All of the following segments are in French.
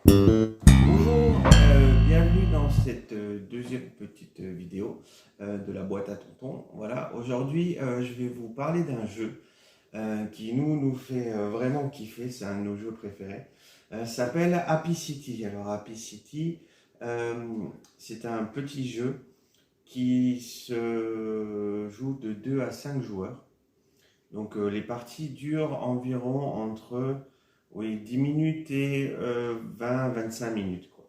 Bonjour, bienvenue dans cette deuxième petite vidéo de la boîte à tonton. Voilà, aujourd'hui je vais vous parler d'un jeu qui nous fait vraiment kiffer, c'est un de nos jeux préférés. Ça s'appelle Happy City. Alors Happy City, c'est un petit jeu qui se joue de 2 à 5 joueurs. Donc les parties durent environ entre 10 minutes et 20-25 minutes, quoi.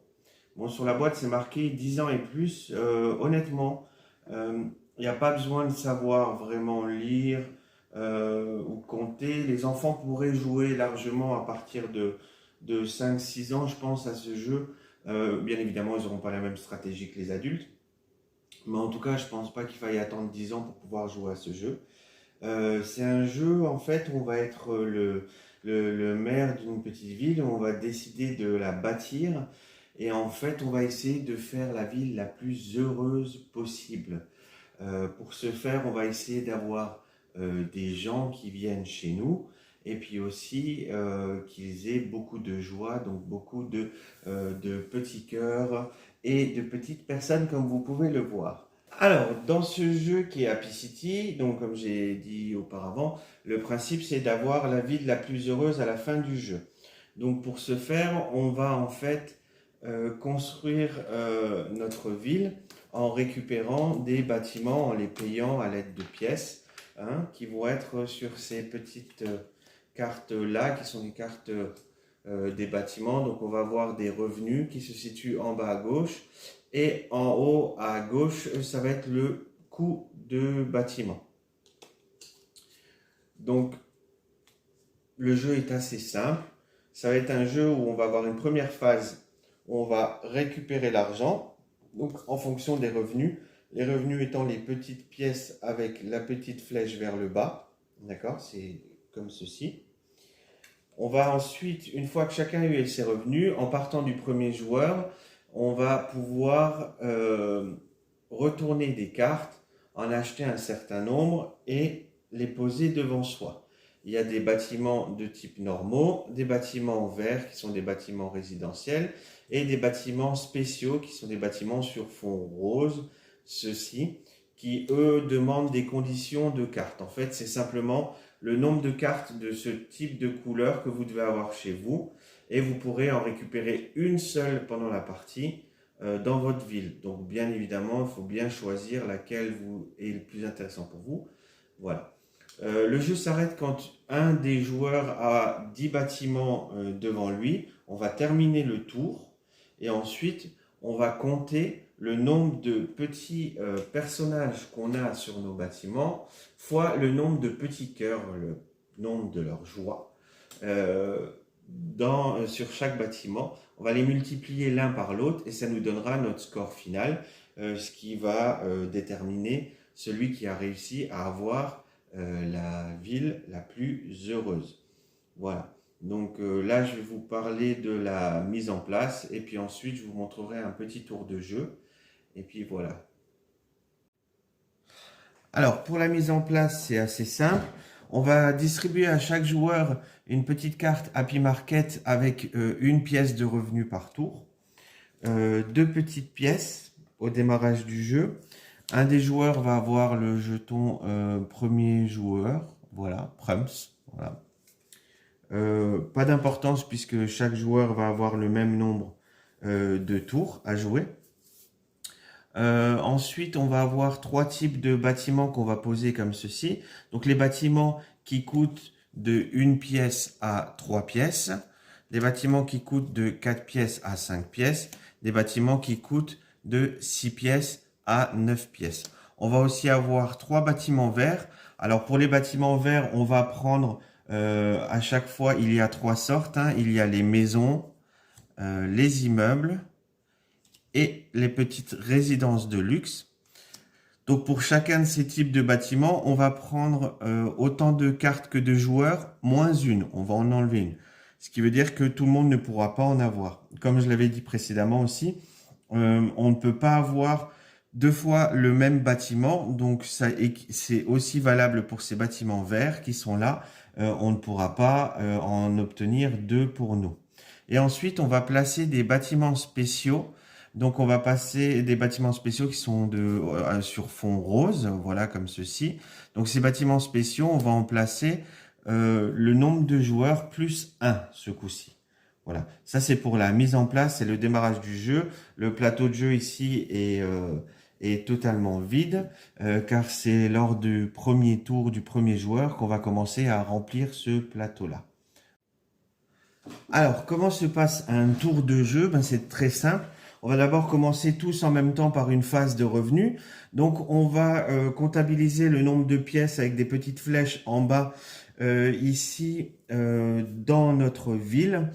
Bon, sur la boîte, c'est marqué 10 ans et plus. Honnêtement, il n'y a pas besoin de savoir vraiment lire ou compter. Les enfants pourraient jouer largement à partir de 5-6 ans, je pense, à ce jeu. Bien évidemment, ils n'auront pas la même stratégie que les adultes. Mais en tout cas, je ne pense pas qu'il faille attendre 10 ans pour pouvoir jouer à ce jeu. C'est un jeu, en fait, où on va être le maire d'une petite ville, où on va décider de la bâtir. Et en fait, on va essayer de faire la ville la plus heureuse possible. Pour ce faire, on va essayer d'avoir des gens qui viennent chez nous et puis aussi qu'ils aient beaucoup de joie, donc beaucoup de petits cœurs et de petites personnes comme vous pouvez le voir. Alors, dans ce jeu qui est Happy City, donc comme j'ai dit auparavant, le principe c'est d'avoir la ville la plus heureuse à la fin du jeu. Donc pour ce faire, on va en fait construire notre ville en récupérant des bâtiments, en les payant à l'aide de pièces, hein, qui vont être sur ces petites cartes-là, qui sont des cartes des bâtiments. Donc on va avoir des revenus qui se situent en bas à gauche, et en haut à gauche, ça va être le coût de bâtiment. Donc le jeu est assez simple. Ça va être un jeu où on va avoir une première phase où on va récupérer l'argent, donc en fonction des revenus. Les revenus étant les petites pièces avec la petite flèche vers le bas. D'accord? C'est comme ceci. On va ensuite, une fois que chacun a eu ses revenus, en partant du premier joueur, on va pouvoir retourner des cartes, en acheter un certain nombre et les poser devant soi. Il y a des bâtiments de type normaux, des bâtiments verts qui sont des bâtiments résidentiels et des bâtiments spéciaux qui sont des bâtiments sur fond rose, ceux-ci, qui eux demandent des conditions de cartes. En fait, c'est simplement le nombre de cartes de ce type de couleur que vous devez avoir chez vous et vous pourrez en récupérer une seule pendant la partie dans votre ville. Donc bien évidemment, il faut bien choisir laquelle est le plus intéressant pour vous. Voilà. Le jeu s'arrête quand un des joueurs a 10 bâtiments devant lui. On va terminer le tour et ensuite on va compter le nombre de petits personnages qu'on a sur nos bâtiments fois le nombre de petits cœurs, le nombre de leur joie sur chaque bâtiment. On va les multiplier l'un par l'autre et ça nous donnera notre score final, ce qui va déterminer celui qui a réussi à avoir la ville la plus heureuse. Voilà. Donc là, je vais vous parler de la mise en place et puis ensuite, je vous montrerai un petit tour de jeu. Et puis voilà. Alors, pour la mise en place, c'est assez simple. On va distribuer à chaque joueur une petite carte Happy Market avec une pièce de revenu par tour. Deux petites pièces au démarrage du jeu. Un des joueurs va avoir le jeton premier joueur, voilà, Prums, voilà. Pas d'importance puisque chaque joueur va avoir le même nombre de tours à jouer. Ensuite, on va avoir trois types de bâtiments qu'on va poser comme ceci. Donc les bâtiments qui coûtent de 1 pièce à 3 pièces, des bâtiments qui coûtent de 4 pièces à 5 pièces, des bâtiments qui coûtent de 6 pièces à 9 pièces. On va aussi avoir 3 bâtiments verts. Alors pour les bâtiments verts, on va prendre à chaque fois, il y a 3 sortes, hein. Il y a les maisons, les immeubles et les petites résidences de luxe. Donc pour chacun de ces types de bâtiments, on va prendre autant de cartes que de joueurs, moins une. On va en enlever une. Ce qui veut dire que tout le monde ne pourra pas en avoir. Comme je l'avais dit précédemment aussi, on ne peut pas avoir deux fois le même bâtiment. Donc c'est aussi valable pour ces bâtiments verts qui sont là. On ne pourra pas en obtenir deux pour nous. Et ensuite, on va placer des bâtiments spéciaux. Donc, on va passer des bâtiments spéciaux qui sont sur fond rose, voilà, comme ceci. Donc, ces bâtiments spéciaux, on va en placer le nombre de joueurs plus 1 ce coup-ci. Voilà, ça c'est pour la mise en place et le démarrage du jeu. Le plateau de jeu ici est totalement vide car c'est lors du premier tour du premier joueur qu'on va commencer à remplir ce plateau-là. Alors, comment se passe un tour de jeu? Ben, c'est très simple. On va d'abord commencer tous en même temps par une phase de revenu. Donc, on va comptabiliser le nombre de pièces avec des petites flèches en bas ici dans notre ville.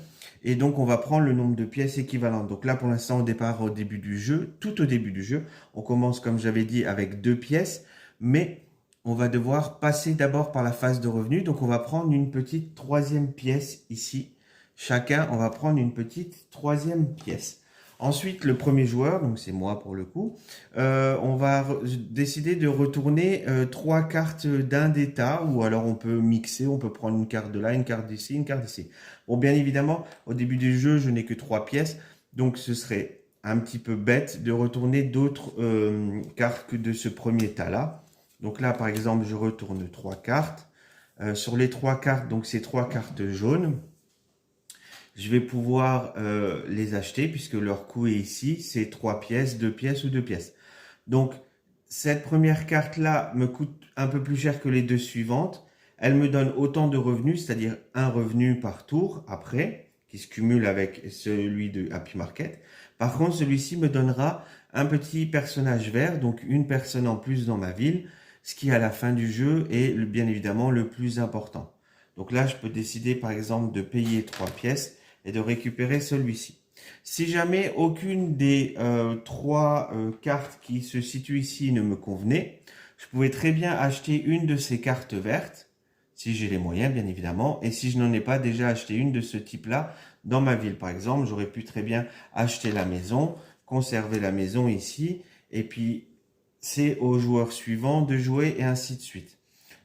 Et donc, on va prendre le nombre de pièces équivalentes. Donc là, pour l'instant, au début du jeu, tout au début du jeu, on commence, comme j'avais dit, avec 2 pièces. Mais on va devoir passer d'abord par la phase de revenu. Donc, on va prendre une petite 3e pièce ici. Chacun, on va prendre une petite 3e pièce. Ensuite, le premier joueur, donc c'est moi pour le coup, on va décider de retourner 3 cartes d'un d'état, ou alors on peut mixer, on peut prendre une carte de là, une carte d'ici, une carte d'ici. Bon, bien évidemment, au début du jeu, je n'ai que 3 pièces, donc ce serait un petit peu bête de retourner d'autres cartes que de ce premier état-là. Donc là, par exemple, je retourne 3 cartes. Sur les 3 cartes, donc ces 3 cartes jaunes, je vais pouvoir les acheter puisque leur coût est ici, c'est 3 pièces, 2 pièces ou 2 pièces. Donc, cette première carte-là me coûte un peu plus cher que les 2 suivantes. Elle me donne autant de revenus, c'est-à-dire un revenu par tour après, qui se cumule avec celui de Happy Market. Par contre, celui-ci me donnera un petit personnage vert, donc une personne en plus dans ma ville, ce qui à la fin du jeu est bien évidemment le plus important. Donc là, je peux décider par exemple de payer 3 pièces et de récupérer celui-ci. Si jamais aucune des 3 cartes qui se situent ici ne me convenait, je pouvais très bien acheter une de ces cartes vertes, si j'ai les moyens bien évidemment, et si je n'en ai pas déjà acheté une de ce type-là dans ma ville. Par exemple, j'aurais pu très bien acheter la maison, conserver la maison ici, et puis c'est au joueur suivant de jouer et ainsi de suite.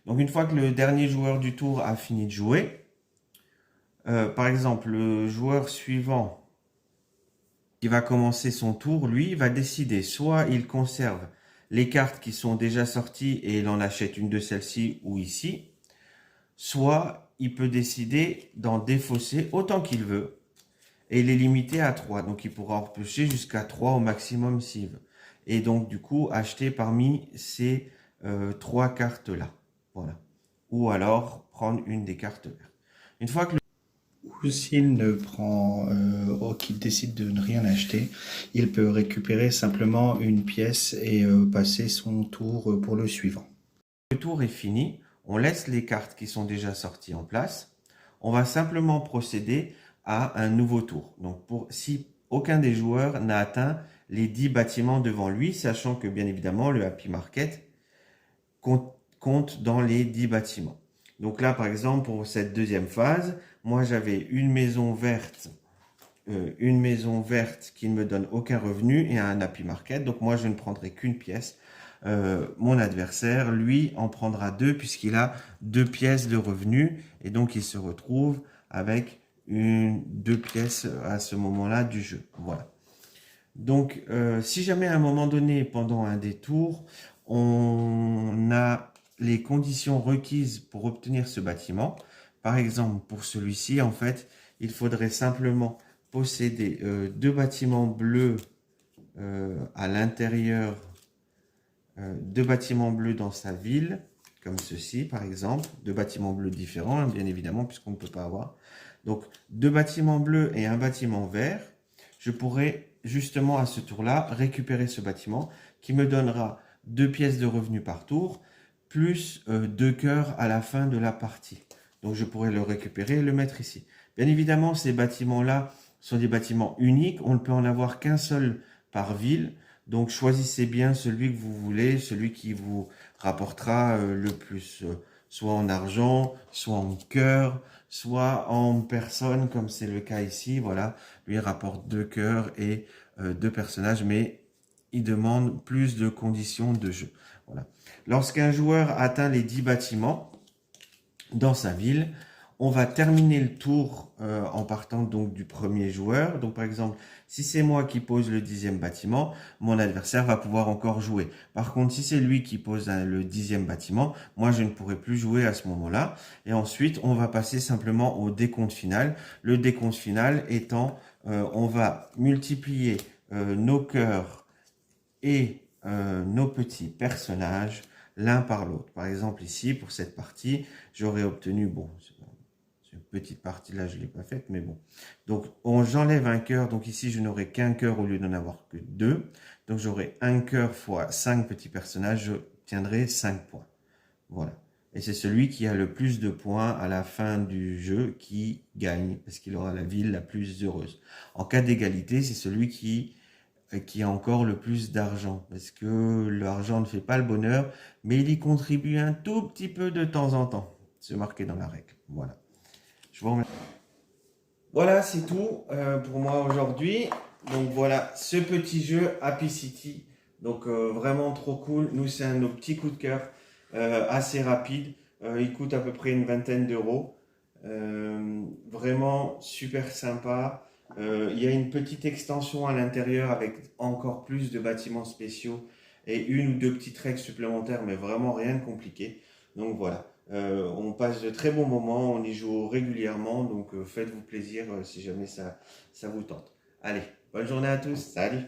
Donc une fois que le dernier joueur du tour a fini de jouer, par exemple, le joueur suivant qui va commencer son tour, lui, va décider soit il conserve les cartes qui sont déjà sorties et il en achète une de celles-ci ou ici, soit il peut décider d'en défausser autant qu'il veut et il est limité à 3. Donc il pourra en repêcher jusqu'à 3 au maximum s'il veut. Et donc du coup, acheter parmi ces 3 cartes-là. Voilà. Ou alors prendre une des cartes vertes. Une fois que Ou s'il ne prend, qu'il décide de ne rien acheter, il peut récupérer simplement une pièce et passer son tour pour le suivant. le tour est fini, on laisse les cartes qui sont déjà sorties en place. On va simplement procéder à un nouveau tour. Donc si aucun des joueurs n'a atteint les 10 bâtiments devant lui, sachant que bien évidemment le Happy Market compte dans les 10 bâtiments. Donc là, par exemple, pour cette deuxième phase, moi j'avais une maison verte qui ne me donne aucun revenu et un Happy Market. Donc moi, je ne prendrai qu'une pièce. Mon adversaire, lui, en prendra 2 puisqu'il a 2 pièces de revenus et donc il se retrouve avec 2 pièces à ce moment-là du jeu. Voilà. Donc, si jamais à un moment donné, pendant un des tours, on a les conditions requises pour obtenir ce bâtiment, par exemple, pour celui-ci, en fait, il faudrait simplement posséder 2 bâtiments bleus à l'intérieur, 2 bâtiments bleus dans sa ville, comme ceci, par exemple, 2 bâtiments bleus différents, hein, bien évidemment, puisqu'on ne peut pas avoir. Donc, 2 bâtiments bleus et un bâtiment vert. Je pourrais justement à ce tour-là récupérer ce bâtiment qui me donnera 2 pièces de revenus par tour, plus 2 cœurs à la fin de la partie. Donc, je pourrais le récupérer et le mettre ici. Bien évidemment, ces bâtiments-là sont des bâtiments uniques. On ne peut en avoir qu'un seul par ville. Donc, choisissez bien celui que vous voulez, celui qui vous rapportera le plus, soit en argent, soit en cœur, soit en personne, comme c'est le cas ici. Voilà, lui rapporte 2 cœurs et 2 personnages, mais il demande plus de conditions de jeu. Voilà. Lorsqu'un joueur atteint les 10 bâtiments dans sa ville, on va terminer le tour en partant donc du premier joueur. Donc par exemple, si c'est moi qui pose le 10e bâtiment, mon adversaire va pouvoir encore jouer. Par contre, si c'est lui qui pose le 10e bâtiment, moi je ne pourrai plus jouer à ce moment-là. Et ensuite, on va passer simplement au décompte final. Le décompte final étant, on va multiplier nos cœurs et nos petits personnages l'un par l'autre. Par exemple ici, pour cette partie, j'aurais obtenu, bon, c'est une petite partie là, je ne l'ai pas faite, mais bon. Donc, j'enlève un cœur, donc ici, je n'aurai qu'un cœur au lieu d'en avoir que deux. Donc, j'aurai un cœur fois 5 petits personnages, j'obtiendrai 5 points. Voilà. Et c'est celui qui a le plus de points à la fin du jeu qui gagne, parce qu'il aura la ville la plus heureuse. En cas d'égalité, c'est celui qui a encore le plus d'argent, parce que l'argent ne fait pas le bonheur, mais il y contribue un tout petit peu de temps en temps. C'est marqué dans la règle. Voilà. Je vous remercie. Voilà, c'est tout pour moi aujourd'hui. Donc voilà, ce petit jeu Happy City. Donc vraiment trop cool. Nous, c'est un de nos petits coups de cœur, assez rapide. Il coûte à peu près une vingtaine d'euros. Vraiment super sympa. Il y a une petite extension à l'intérieur avec encore plus de bâtiments spéciaux et une ou deux petites règles supplémentaires, mais vraiment rien de compliqué. Donc voilà. On passe de très bons moments, on y joue régulièrement, donc faites-vous plaisir si jamais ça vous tente. Allez, bonne journée à tous, salut!